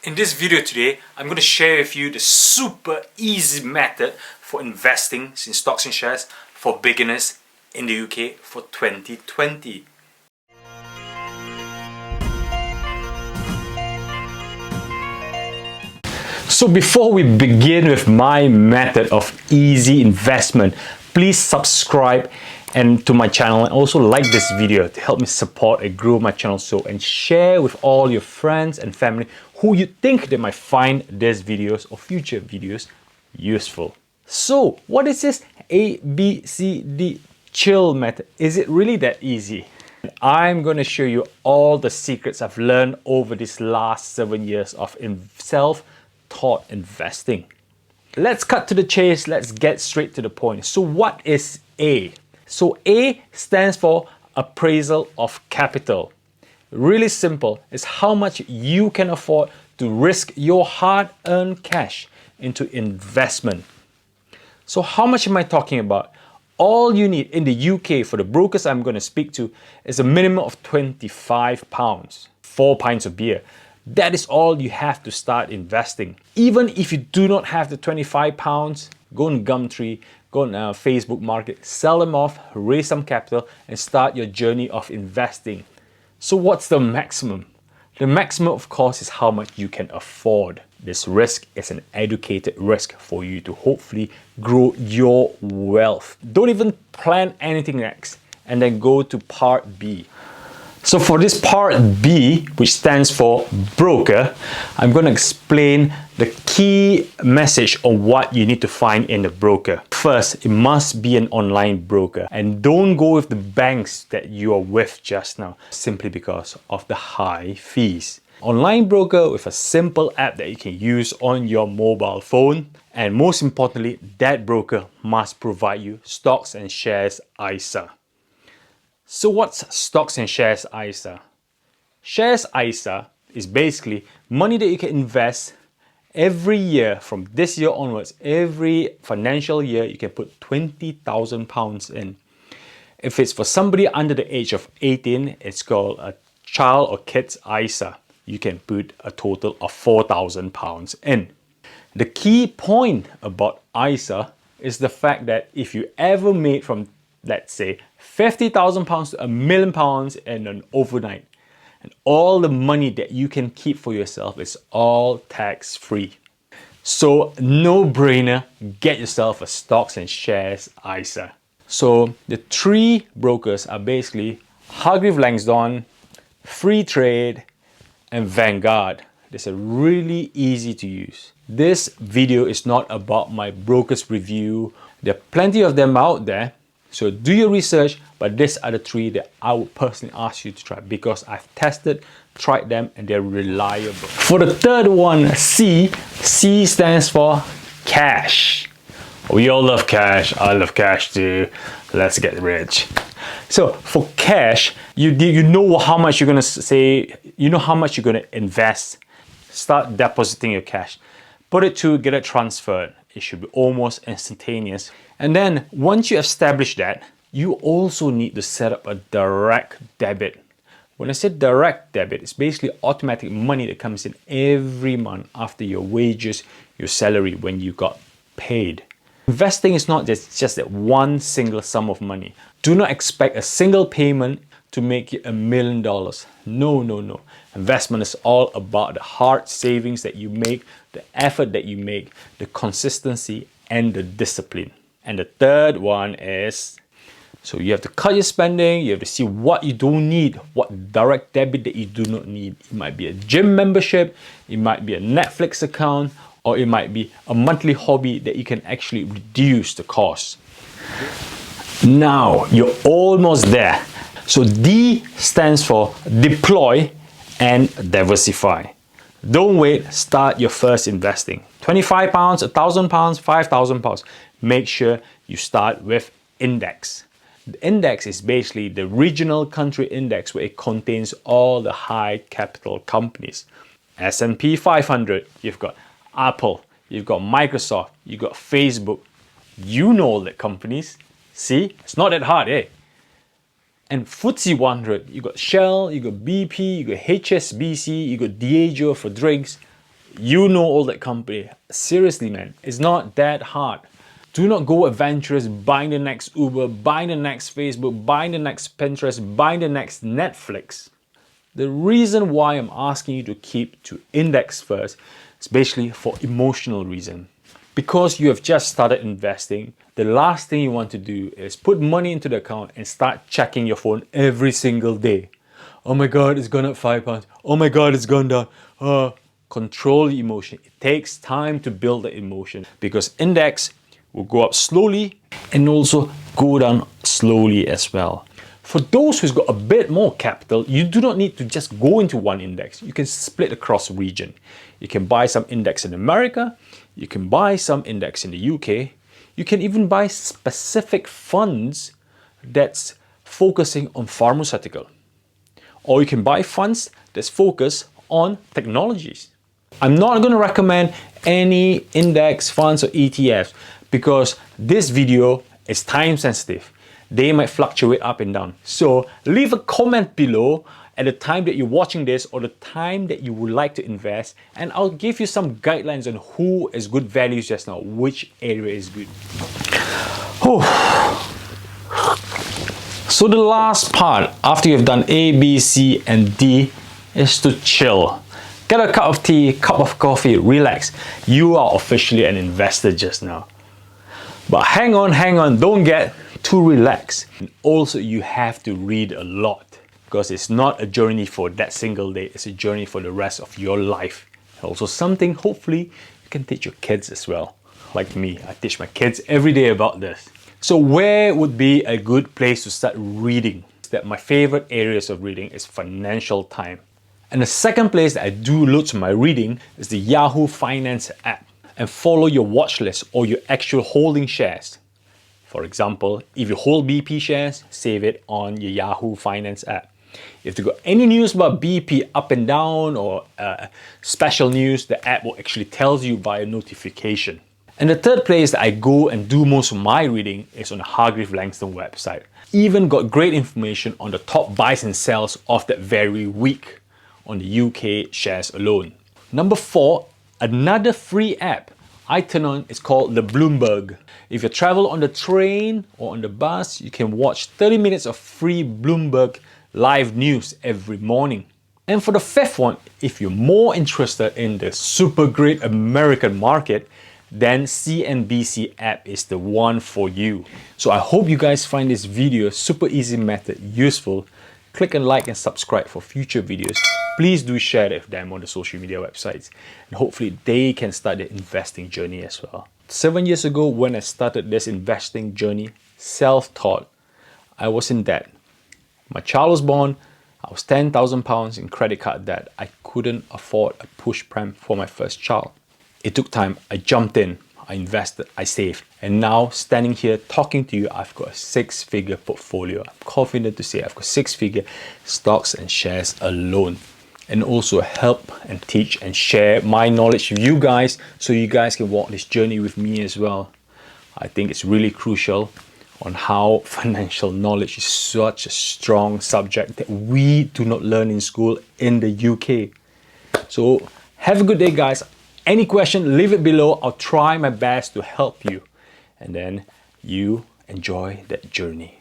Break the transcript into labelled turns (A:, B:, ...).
A: In this video today, I'm going to share with you the super easy method for investing in stocks and shares for beginners in the UK for 2020. So before we begin with my method of easy investment, please subscribe to my channel and also like this video to help me support and grow my channel and share with all your friends and family who you think they might find these videos or future videos useful. So what is this ABCD chill method? Is it really that easy? I'm going to show you all the secrets I've learned over these last 7 years of self-taught investing. Let's cut to the chase. Let's get straight to the point. So what is A? So A stands for Appraisal of Capital. Really simple. It's how much you can afford to risk your hard-earned cash into investment. So how much am I talking about? All you need in the UK for the brokers I'm going to speak to is a minimum of £25, 4 pints of beer. That is all you have to start investing. Even if you do not have the £25, go on Gumtree, go on Facebook Market, sell them off, raise some capital, and start your journey of investing. So what's the maximum? The maximum, of course, is how much you can afford. This risk is an educated risk for you to hopefully grow your wealth. Don't even plan anything next, and then go to part B. So for this part B, which stands for broker, I'm going to explain the key message on what you need to find in a broker. First, it must be an online broker, and don't go with the banks that you are with just now, simply because of the high fees. Online broker with a simple app that you can use on your mobile phone, and most importantly, that broker must provide you stocks and shares ISA. So what's stocks and shares ISA? Shares ISA is basically money that you can invest every year from this year onwards. Every financial year you can put £20,000 in. If it's for somebody under the age of 18, it's called a child or kids ISA. You can put a total of £4,000 in. The key point about ISA is the fact that if you ever made from, let's say, £50,000 to £1 million in an overnight, and all the money that you can keep for yourself is all tax-free. So no brainer, get yourself a stocks and shares ISA. So the three brokers are basically Hargreaves Lansdown, Free Trade, and Vanguard. They're really easy to use. This video is not about my broker's review. There are plenty of them out there. So do your research, but these are the three that I would personally ask you to try because I've tested, tried them, and they're reliable. For the third one, C stands for cash. We all love cash. I love cash too. Let's get rich. So for cash, you know how much you're gonna say, you know how much you're gonna invest. Start depositing your cash. Put it to get it transferred. It should be almost instantaneous. And then once you establish that, you also need to set up a direct debit. When I say direct debit, it's basically automatic money that comes in every month after your wages, your salary, when you got paid. Investing is not just that one single sum of money. Do not expect a single payment to make you $1 million. No. Investment is all about the hard savings that you make, the effort that you make, the consistency, and the discipline. And the third one is, so you have to cut your spending, you have to see what you don't need, what direct debit that you do not need. It might be a gym membership, it might be a Netflix account, or it might be a monthly hobby that you can actually reduce the cost. Now, you're almost there. So D stands for deploy and diversify. Don't wait, start your first investing. £25, £1,000, £5,000. Make sure you start with index. The index is basically the regional country index where it contains all the high capital companies. S&P 500, you've got Apple, you've got Microsoft, you've got Facebook. You know all the companies. See, it's not that hard, eh? And FTSE 100, you got Shell, you got BP, you got HSBC, you got Diageo for drinks. You know all that company. Seriously, man, it's not that hard. Do not go adventurous buying the next Uber, buying the next Facebook, buying the next Pinterest, buying the next Netflix. The reason why I'm asking you to keep to index first is basically for emotional reason. Because you have just started investing, the last thing you want to do is put money into the account and start checking your phone every single day. Oh my God, it's gone up £5. Oh my God, it's gone down. Control the emotion. It takes time to build the emotion because index will go up slowly and also go down slowly as well. For those who's got a bit more capital, you do not need to just go into one index. You can split across region. You can buy some index in America. You can buy some index in the UK. You can even buy specific funds that's focusing on pharmaceutical. Or you can buy funds that's focused on technologies. I'm not going to recommend any index funds or ETFs because this video is time sensitive. They might fluctuate up and down. So leave a comment below at the time that you're watching this or the time that you would like to invest, and I'll give you some guidelines on who is good values just now, which area is good. So the last part after you've done A, B, C, and D is to chill. Get a cup of tea, cup of coffee, relax. You are officially an investor just now. But hang on, don't get too relaxed. And also, you have to read a lot because it's not a journey for that single day, it's a journey for the rest of your life. And also something hopefully you can teach your kids as well. Like me, I teach my kids every day about this. So where would be a good place to start reading? That my favorite areas of reading is Financial Times. And the second place that I do loads of my reading is the Yahoo Finance app. And follow your watch list or your actual holding shares. For example, if you hold BP shares, save it on your Yahoo Finance app. If you got any news about BP up and down or special news, the app will actually tell you via notification. And the third place that I go and do most of my reading is on the Hargreaves Lansdown website. Even got great information on the top buys and sells of that very week on the UK shares alone. Number 4, another free app I turn on is called the Bloomberg. If you travel on the train or on the bus, you can watch 30 minutes of free Bloomberg live news every morning. And for the 5th one, if you're more interested in the super great American market, then CNBC app is the one for you. So I hope you guys find this video super easy method useful. Click and like and subscribe for future videos. Please do share it with them on the social media websites, and hopefully they can start their investing journey as well. 7 years ago when I started this investing journey, self-taught, I was in debt. My child was born, I was £10,000 in credit card debt. I couldn't afford a push pram for my first child. It took time, I jumped in, I invested, I saved, and now standing here talking to you, I've got a 6-figure portfolio. I'm confident to say I've got 6-figure stocks and shares alone. And also help and teach and share my knowledge with you guys so you guys can walk this journey with me as well. I think it's really crucial on how financial knowledge is such a strong subject that we do not learn in school in the UK. So have a good day, guys. Any question, leave it below. I'll try my best to help you. And then you enjoy that journey.